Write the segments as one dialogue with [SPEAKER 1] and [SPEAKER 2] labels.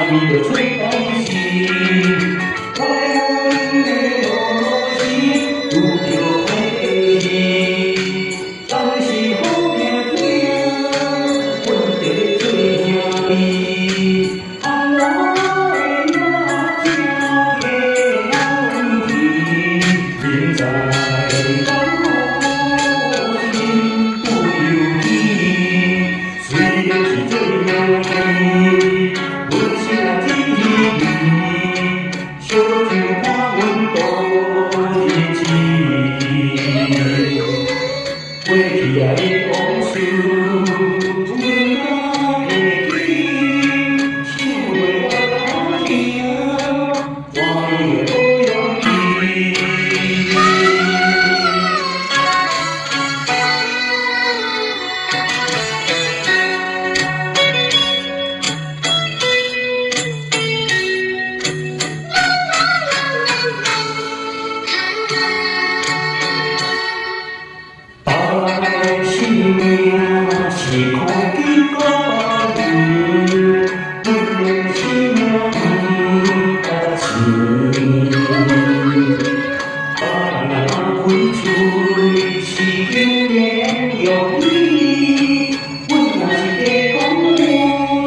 [SPEAKER 1] 咪就出代志，怪阮的落土时，遇到歹八字，人是好命子，阮在做兄弟，安怎会那这个问题？人在江湖，身不由己，虽然是作兄弟。阮心也真稀微，烧酒伴阮度日子，过去啊的往事，不敢提起，想要回头走，怎样会无勇气？性命是框金又包银，阮的性命不值钱。别人若开嘴，是金言玉语，阮若是加讲话，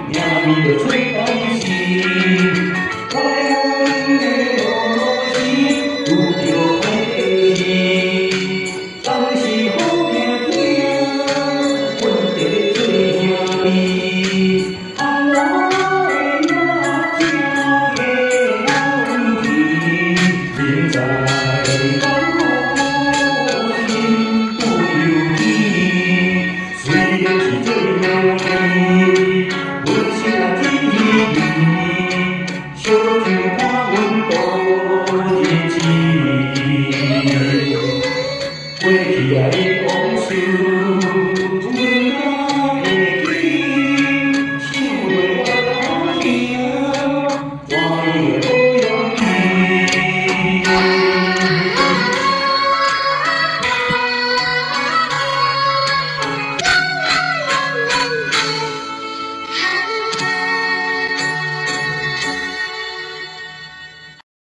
[SPEAKER 1] 命咪就出代志。怪阮的落土时，遇到歹八字，人是好命子，阮在做兄弟，安怎会那这个问题？人在江湖，身不由己，虽然是做兄弟，阮心也真稀微。